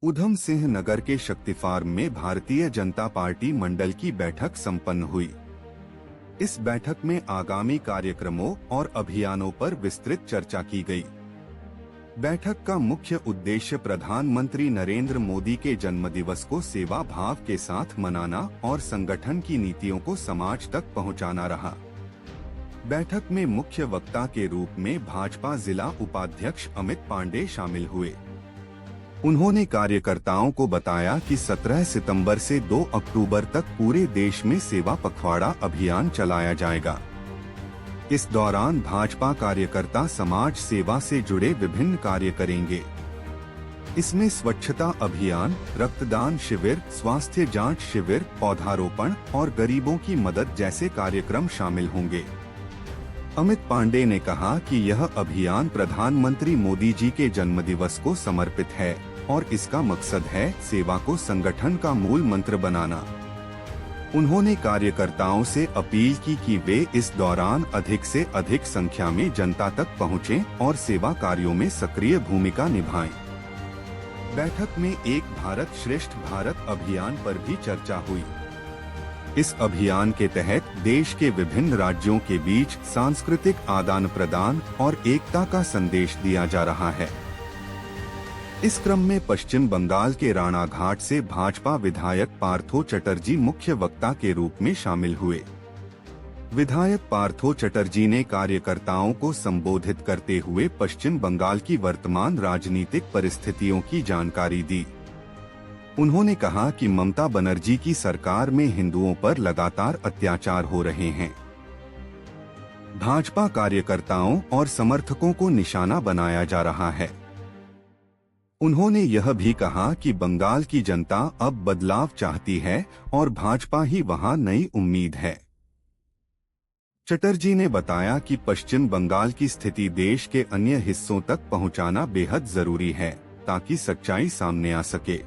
ऊधम सिंह नगर के शक्ति फार्म में भारतीय जनता पार्टी मंडल की बैठक संपन्न हुई। इस बैठक में आगामी कार्यक्रमों और अभियानों पर विस्तृत चर्चा की गई। बैठक का मुख्य उद्देश्य प्रधानमंत्री नरेंद्र मोदी के जन्मदिवस को सेवा भाव के साथ मनाना और संगठन की नीतियों को समाज तक पहुंचाना रहा। बैठक में मुख्य वक्ता के रूप में भाजपा जिला उपाध्यक्ष अमित पांडे शामिल हुए। उन्होंने कार्यकर्ताओं को बताया कि 17 सितंबर से 2 अक्टूबर तक पूरे देश में सेवा पखवाड़ा अभियान चलाया जाएगा। इस दौरान भाजपा कार्यकर्ता समाज सेवा से जुड़े विभिन्न कार्य करेंगे। इसमें स्वच्छता अभियान, रक्तदान शिविर, स्वास्थ्य जांच शिविर, पौधारोपण और गरीबों की मदद जैसे कार्यक्रम शामिल होंगे। अमित पांडे ने कहा कि यह अभियान प्रधानमंत्री मोदी जी के जन्मदिवस को समर्पित है और इसका मकसद है सेवा को संगठन का मूल मंत्र बनाना। उन्होंने कार्यकर्ताओं से अपील की कि वे इस दौरान अधिक से अधिक संख्या में जनता तक पहुंचें और सेवा कार्यों में सक्रिय भूमिका निभाएं। बैठक में एक भारत श्रेष्ठ भारत अभियान पर भी चर्चा हुई। इस अभियान के तहत देश के विभिन्न राज्यों के बीच सांस्कृतिक आदान प्रदान और एकता का संदेश दिया जा रहा है। इस क्रम में पश्चिम बंगाल के राणाघाट से भाजपा विधायक पार्थो चटर्जी मुख्य वक्ता के रूप में शामिल हुए। विधायक पार्थो चटर्जी ने कार्यकर्ताओं को संबोधित करते हुए पश्चिम बंगाल की वर्तमान राजनीतिक परिस्थितियों की जानकारी दी। उन्होंने कहा कि ममता बनर्जी की सरकार में हिंदुओं पर लगातार अत्याचार हो रहे हैं। भाजपा कार्यकर्ताओं और समर्थकों को निशाना बनाया जा रहा है। उन्होंने यह भी कहा कि बंगाल की जनता अब बदलाव चाहती है और भाजपा ही वहां नई उम्मीद है। चटर्जी ने बताया कि पश्चिम बंगाल की स्थिति देश के अन्य हिस्सों तक पहुंचाना बेहद जरूरी है ताकि सच्चाई सामने आ सके।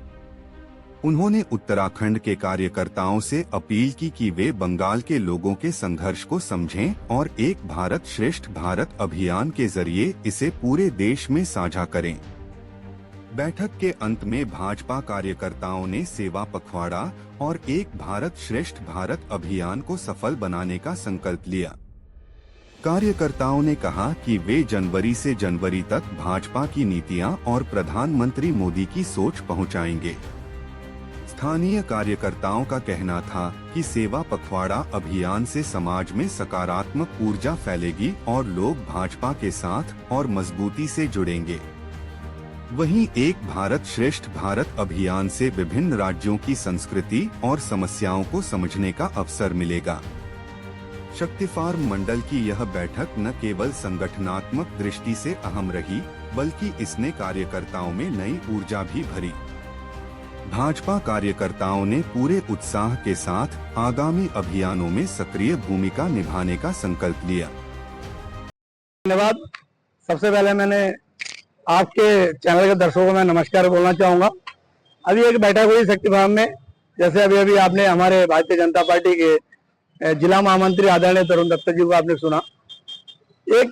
उन्होंने उत्तराखंड के कार्यकर्ताओं से अपील की कि वे बंगाल के लोगों के संघर्ष को समझें और एक भारत श्रेष्ठ भारत अभियान के जरिए इसे पूरे देश में साझा करें। बैठक के अंत में भाजपा कार्यकर्ताओं ने सेवा पखवाड़ा और एक भारत श्रेष्ठ भारत अभियान को सफल बनाने का संकल्प लिया। कार्यकर्ताओं ने कहा कि वे जनवरी से जनवरी तक भाजपा की नीतियां और प्रधानमंत्री मोदी की सोच पहुंचाएंगे। स्थानीय कार्यकर्ताओं का कहना था कि सेवा पखवाड़ा अभियान से समाज में सकारात्मक ऊर्जा फैलेगी और लोग भाजपा के साथ और मजबूती से जुड़ेंगे। वहीं एक भारत श्रेष्ठ भारत अभियान से विभिन्न राज्यों की संस्कृति और समस्याओं को समझने का अवसर मिलेगा। शक्ति फार्म मंडल की यह बैठक न केवल संगठनात्मक दृष्टि से अहम रही, बल्कि इसने कार्यकर्ताओं में नई ऊर्जा भी भरी। भाजपा कार्यकर्ताओं ने पूरे उत्साह के साथ आगामी अभियानों में सक्रिय भूमिका निभाने का संकल्प लिया। धन्यवाद। सबसे पहले मैंने आपके चैनल के दर्शकों को मैं नमस्कार बोलना चाहूँगा। अभी एक बैठक हुई शक्ति फार्म में, जैसे अभी आपने हमारे भारतीय जनता पार्टी के जिला महामंत्री आदरणीय तरुण दत्त जी को आपने सुना। एक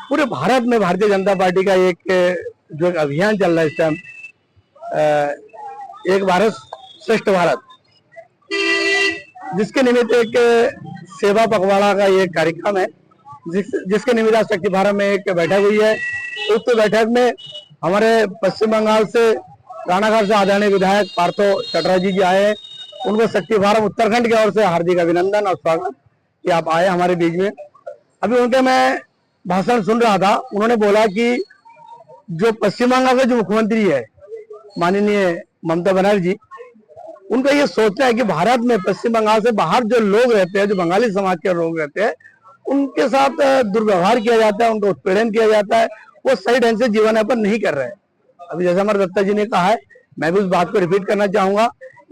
पूरे भारत में भारतीय जनता पार्टी का जो एक अभियान चल रहा है इस टाइम, एक भारत श्रेष्ठ भारत, जिसके निमित्त एक सेवा पखवाड़ा का एक कार्यक्रम है, जिसके निमित्त आज शक्ति फार्म में एक बैठक हुई है। उस बैठक में हमारे पश्चिम बंगाल से राणाघाट से आदरणीय विधायक पार्थो चटर्जी जी आए हैं। उनको शक्ति फार्म उत्तराखंड की ओर से हार्दिक अभिनंदन और स्वागत कि आप आए हमारे बीच में। अभी उनके मैं भाषण सुन रहा था, उन्होंने बोला कि जो पश्चिम बंगाल का जो मुख्यमंत्री है माननीय ममता बनर्जी, उनका ये सोचना है कि भारत में पश्चिम बंगाल से बाहर जो लोग रहते हैं, जो बंगाली समाज के लोग रहते हैं, उनके साथ दुर्व्यवहार किया जाता है, उनका उत्पीड़न किया जाता है, वो सही ढंग से जीवन यापन नहीं कर रहे हैं। अभी जैसे हमारे दत्ता जी ने कहा है, मैं भी उस बात को रिपीट करना चाहूंगा।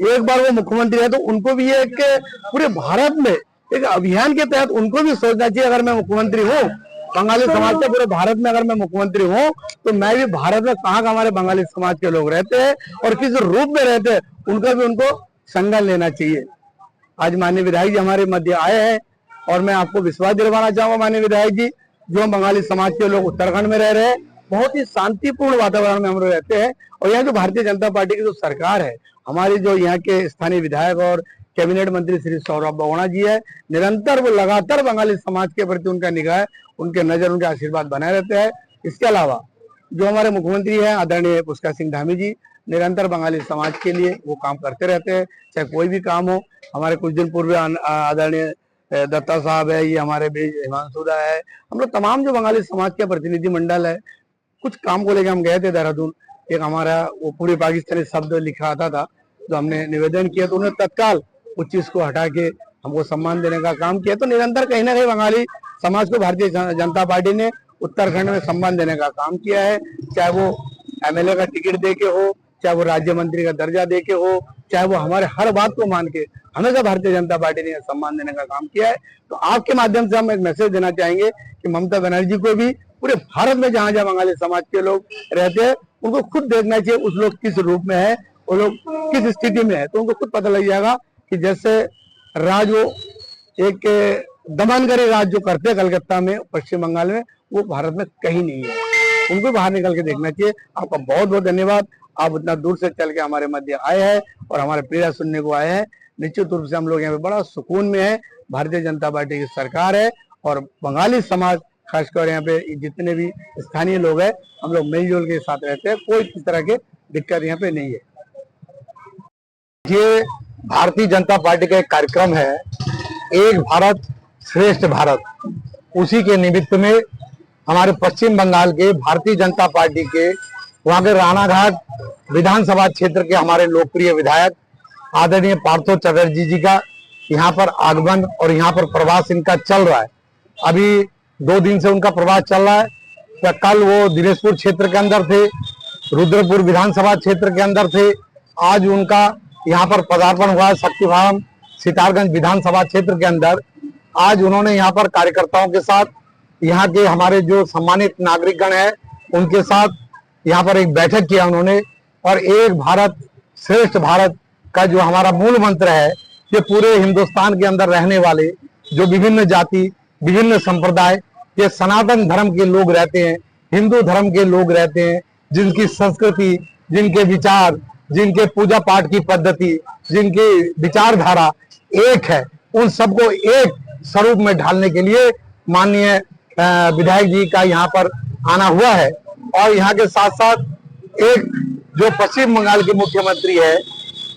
एक बार वो मुख्यमंत्री है तो उनको भी एक पूरे भारत में एक अभियान के तहत उनको भी सोचना चाहिए, अगर मैं मुख्यमंत्री हूँ बंगाली समाज से पूरे भारत में, अगर मैं मुख्यमंत्री हूँ तो मैं भी भारत में कहाँ हमारे बंगाली समाज के लोग रहते हैं और किस रूप में रहते हैं, उनका भी उनको संज्ञान लेना चाहिए। आज माननीय विधायक जी हमारे मध्य आए हैं और मैं आपको विश्वास दिलवाना चाहूंगा माननीय विधायक जी, जो बंगाली समाज के लोग उत्तराखंड में रह रहे हैं, बहुत ही शांतिपूर्ण वातावरण में हम लोग रहते हैं। और यहाँ जो भारतीय जनता पार्टी की जो सरकार है, हमारी जो यहाँ के स्थानीय विधायक और कैबिनेट मंत्री श्री सौरभ बगोड़ा जी है, निरंतर वो लगातार बंगाली समाज के प्रति उनका निगाह, उनके नजर, उनके आशीर्वाद बनाए रहते हैं। इसके अलावा जो हमारे मुख्यमंत्री हैं आदरणीय पुष्कर सिंह धामी जी, निरंतर बंगाली समाज के लिए वो काम करते रहते हैं, चाहे कोई भी काम हो। हमारे कुछ दिन पूर्व आदरणीय दत्ता साहब है, ये हमारे बीच हिमांशुदा है, हम लोग तमाम जो बंगाली समाज के प्रतिनिधि मंडल है, कुछ काम को लेकर हम गए थे देहरादून। एक हमारा वो पूरे पाकिस्तानी शब्द लिखा आता था, जो हमने निवेदन किया, तो उन्होंने तत्काल उस चीज को हटा के हमको सम्मान देने का काम किया। तो निरंतर कहीं ना कहीं बंगाली समाज को भारतीय जनता पार्टी ने उत्तराखंड में सम्मान देने का काम किया है, चाहे वो एमएलए का टिकट दे के हो, चाहे वो राज्य मंत्री का दर्जा दे के हो, चाहे वो हमारे हर बात को मान के हमेशा भारतीय जनता पार्टी ने सम्मान देने का काम किया है। तो आपके माध्यम से हम एक मैसेज देना चाहेंगे कि ममता बनर्जी को भी पूरे भारत में जहां जहां बंगाली समाज के लोग रहते हैं, उनको खुद देखना चाहिए उस लोग किस रूप में है, वो लोग किस स्थिति में है, तो उनको खुद पता लग जाएगा कि जैसे राज वो एक दमनकारी राज जो करते हैं कलकत्ता में, पश्चिम बंगाल में, वो भारत में कहीं नहीं है। उनको बाहर निकल के देखना चाहिए। आपका बहुत बहुत धन्यवाद, आप उतना दूर से चल के हमारे मध्य आए हैं और हमारे पीड़ा सुनने को आए हैं। निश्चित रूप से हम लोग यहाँ पे बड़ा सुकून में है। भारतीय जनता पार्टी की सरकार है और बंगाली समाज, खासकर यहाँ पे जितने भी स्थानीय लोग हैं, हम लोग मिलजुल के साथ रहते हैं, कोई किसी तरह की दिक्कत यहाँ पे नहीं है। ये भारतीय जनता पार्टी का एक कार्यक्रम है, एक भारत श्रेष्ठ भारत, उसी के निमित्त में हमारे पश्चिम बंगाल के भारतीय जनता पार्टी के वहां के रानाघाट विधानसभा क्षेत्र के हमारे लोकप्रिय विधायक आदरणीय पार्थो चटर्जी जी का यहाँ पर आगमन और यहाँ पर प्रवास इनका चल रहा है। अभी 2 दिन से उनका प्रवास चल रहा है। तो कल वो दिनेशपुर क्षेत्र के अंदर थे, रुद्रपुर विधानसभा क्षेत्र के अंदर थे, आज उनका यहाँ पर पदार्पण हुआ है शक्तिधाम सितारगंज विधानसभा क्षेत्र के अंदर। आज उन्होंने यहाँ पर कार्यकर्ताओं के साथ, यहाँ के हमारे जो सम्मानित नागरिकगण हैं उनके साथ यहाँ पर एक बैठक किया उन्होंने। और एक भारत श्रेष्ठ भारत का जो हमारा मूल मंत्र है, ये पूरे हिंदुस्तान के अंदर रहने वाले जो विभिन्न जाति, विभिन्न संप्रदाय के सनातन धर्म के लोग रहते हैं, हिंदू धर्म के लोग रहते हैं, जिनकी संस्कृति, जिनके विचार, जिनके पूजा पाठ की पद्धति, जिनकी विचारधारा एक है, उन सबको एक स्वरूप में ढालने के लिए माननीय विधायक जी का यहाँ पर आना हुआ है। और यहाँ के साथ साथ एक जो पश्चिम बंगाल के मुख्यमंत्री है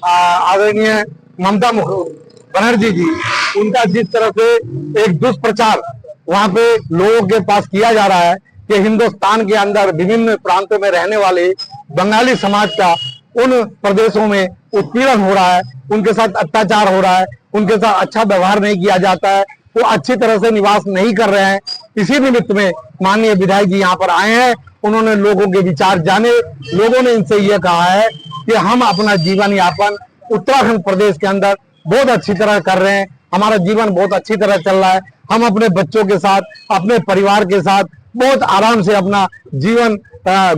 आदरणीय ममता बनर्जी जी, उनका जिस तरह से एक दुष्प्रचार वहां पे लोगों के पास किया जा रहा है कि हिंदुस्तान के अंदर विभिन्न प्रांतों में रहने वाले बंगाली समाज का उन प्रदेशों में उत्पीड़न हो रहा है, उनके साथ अत्याचार हो रहा है, उनके साथ अच्छा व्यवहार नहीं किया जाता है, वो अच्छी तरह से निवास नहीं कर रहे हैं। इसी निमित्त में माननीय विधायक जी यहाँ पर आए हैं। उन्होंने लोगों के विचार जाने, लोगों ने इनसे यह कहा है कि हम अपना जीवन यापन उत्तराखंड प्रदेश के अंदर बहुत अच्छी तरह कर रहे हैं, हमारा जीवन बहुत अच्छी तरह चल रहा है, हम अपने बच्चों के साथ, अपने परिवार के साथ बहुत आराम से अपना जीवन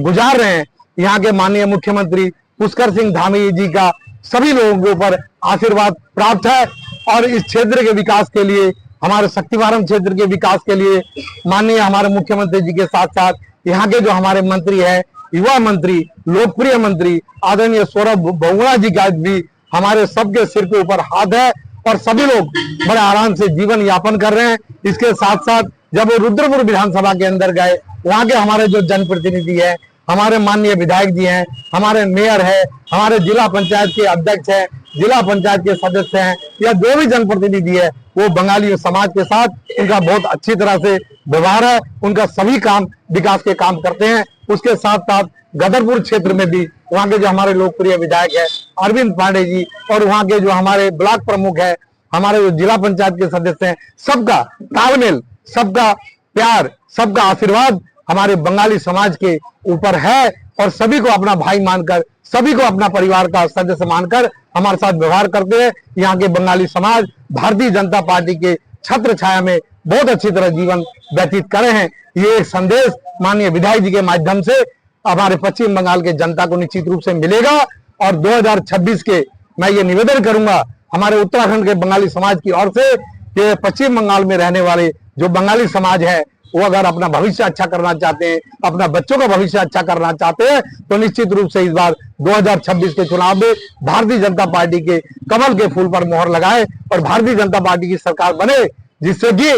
गुजार रहे हैं। यहाँ के माननीय मुख्यमंत्री पुष्कर सिंह धामी जी का सभी लोगों के ऊपर आशीर्वाद प्राप्त है और इस क्षेत्र के विकास के लिए, हमारे शक्तिवारम क्षेत्र के विकास के लिए माननीय हमारे मुख्यमंत्री जी के साथ साथ यहाँ के जो हमारे मंत्री है, युवा मंत्री, लोकप्रिय मंत्री आदरणीय सौरभ बगोड़ा जी का भी हमारे सबके सिर के ऊपर हाथ है और सभी लोग बड़े आराम से जीवन यापन कर रहे हैं। इसके साथ साथ जब वो रुद्रपुर विधानसभा के अंदर गए, वहां के हमारे जो जनप्रतिनिधि है, हमारे माननीय विधायक जी हैं, हमारे मेयर है, हमारे जिला पंचायत के अध्यक्ष हैं, जिला पंचायत के सदस्य हैं, या जो भी जनप्रतिनिधि है, वो बंगाली समाज के साथ उनका बहुत अच्छी तरह से व्यवहार है, उनका सभी काम विकास के काम करते हैं। उसके साथ साथ गदरपुर क्षेत्र में भी वहाँ के जो हमारे लोकप्रिय विधायक है अरविंद पांडे जी और वहाँ के जो हमारे ब्लॉक प्रमुख है, हमारे जो जिला पंचायत के सदस्य हैं, सबका तालमेल, सबका प्यार, सबका आशीर्वाद हमारे बंगाली समाज के ऊपर है और सभी को अपना भाई मानकर, सभी को अपना परिवार का सदस्य मानकर हमारे साथ व्यवहार करते हैं। यहाँ के बंगाली समाज भारतीय जनता पार्टी के छत्र छाया में बहुत अच्छी तरह जीवन व्यतीत करे हैं। ये एक संदेश माननीय विधायक जी के माध्यम से हमारे पश्चिम बंगाल के जनता को निश्चित रूप से मिलेगा और 2026 के मैं ये निवेदन करूंगा हमारे उत्तराखंड के बंगाली समाज की ओर से कि पश्चिम बंगाल में रहने वाले जो बंगाली समाज है वो अगर अपना भविष्य अच्छा करना चाहते हैं, अपना बच्चों का भविष्य अच्छा करना चाहते हैं, तो निश्चित रूप से इस बार 2026 के चुनाव में भारतीय जनता पार्टी के कमल के फूल पर मोहर लगाए और भारतीय जनता पार्टी की सरकार बने, जिससे कि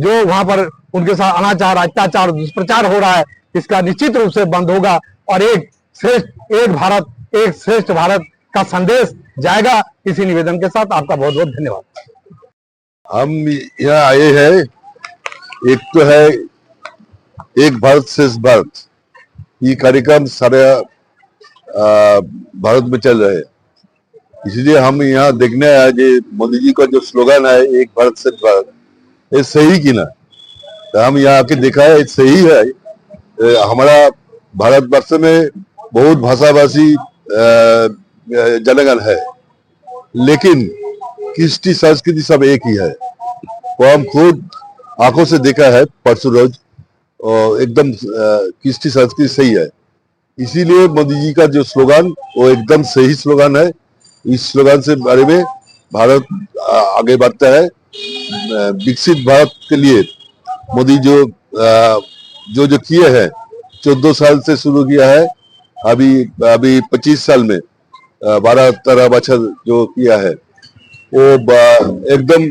जो वहां पर उनके साथ अनाचार, अत्याचार, दुष्प्रचार हो रहा है, इसका निश्चित रूप से बंद होगा और एक भारत, एक श्रेष्ठ भारत का संदेश जाएगा। इसी निवेदन के साथ आपका बहुत बहुत धन्यवाद। हम यहाँ आए हैं, एक तो है एक भारत श्रेष्ठ भारत, ये कार्यक्रम सारे भारत में चल रहे हैं, इसलिए हम यहाँ देखने आए कि मोदी जी का जो स्लोगन है एक भारत श्रेष्ठ भारत, ये सही की ना, तो हम यहाँ आके देखा है सही है। हमारा भारतवर्ष में बहुत भाषाभाषी जनगण है, लेकिन कृष्टि संस्कृति सब एक ही है। वो हम खुद आंखों से देखा है परसों रोज, और एकदम कृष्टि संस्कृति सही है। इसीलिए मोदी जी का जो स्लोगन वो एकदम सही स्लोगन है। इस स्लोगन से बारे में भारत आगे बढ़ता है। विकसित भारत के लिए मोदी जो किए हैं, 14 साल से शुरू किया है, अभी 25 साल में 12-13 बछर जो किया है, वो एकदम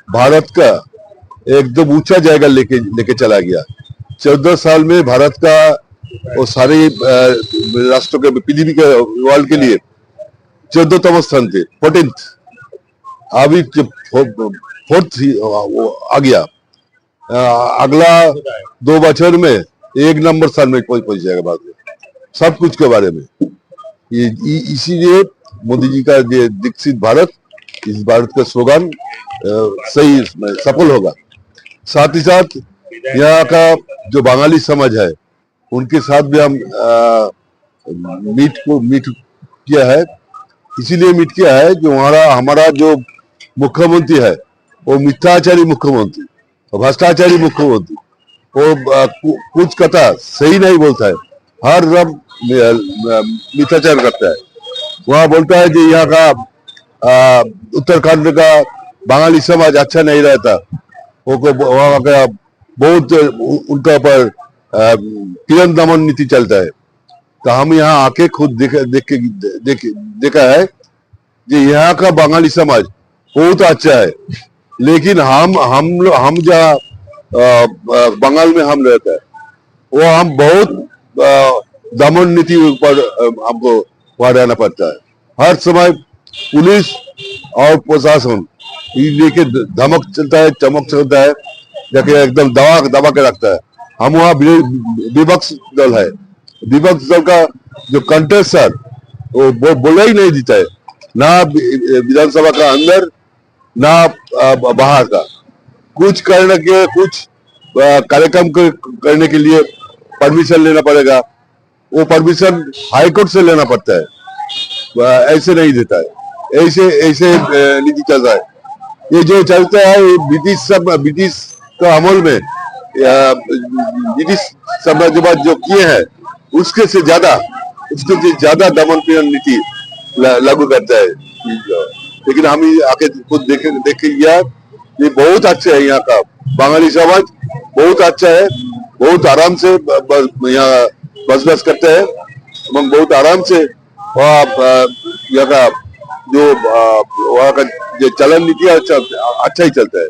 भारत का एकदम ऊंचा जायगा लेके चला गया। 14 साल में भारत का वो सारे राष्ट्रों के, पृथ्वी के, वर्ल्ड के लिए 14तम स्थान थे, 14th, अभी 4th आ गया। अगला 2 बछर में 1 नंबर स्थान में पहुंच जाएगा बाद में, सब कुछ के बारे में। इसीलिए मोदी जी का ये विकसित भारत, इस भारत का स्लोगन सही सफल होगा। साथ ही साथ यहाँ का जो बंगाली समाज है, उनके साथ भी हम मीट किया है। इसीलिए मीट किया है जो हमारा जो मुख्यमंत्री है वो मिथ्याचारी मुख्यमंत्री, भ्रष्टाचारी मुख्यमंत्री, वो कुछ कथा सही नहीं बोलता है, हर रब मिथ्याचार करता है। वहाँ बोलता है कि यहाँ का उत्तराखंड का बंगाली समाज अच्छा नहीं रहता, वहाँ का बहुत उनका पर किरण दमन नीति चलता है। तो हम यहाँ आके खुद देखा है कि यहाँ का बंगाली समाज बहुत अच्छा है, लेकिन हम जहाँ बंगाल में हम रहते हैं, वो हम बहुत दमन नीति पर हमको वहां रहना पड़ता है। हर समय पुलिस और प्रशासन ये लेके धमक चलता है, चमक चलता है, जाके एकदम दबा के रखता है। हम वहाँ विपक्ष दल है, विपक्ष दल का जो कंटेस्ट सर वो बोला ही नहीं देता है, ना विधानसभा का अंदर ना बाहर का। कुछ कार्यक्रम करने के लिए परमिशन लेना पड़ेगा, वो परमिशन हाईकोर्ट से लेना पड़ता है, ऐसे नहीं देता है। ऐसे नीति चल रहा है। ये जो चलता है ब्रिटिश का अमल में, ब्रिटिश साम्राज्यवाद जो किए हैं उसके से ज्यादा दमन पीड़न नीति लागू करता है। लेकिन हम आके खुद देख गया, ये बहुत अच्छा है। यहाँ का बंगाली समाज बहुत अच्छा है, बहुत आराम से यहाँ बस करते हैं, हम बहुत आराम से यहाँ का जो वहाँ का जो चलन नीति अच्छा ही चलता है।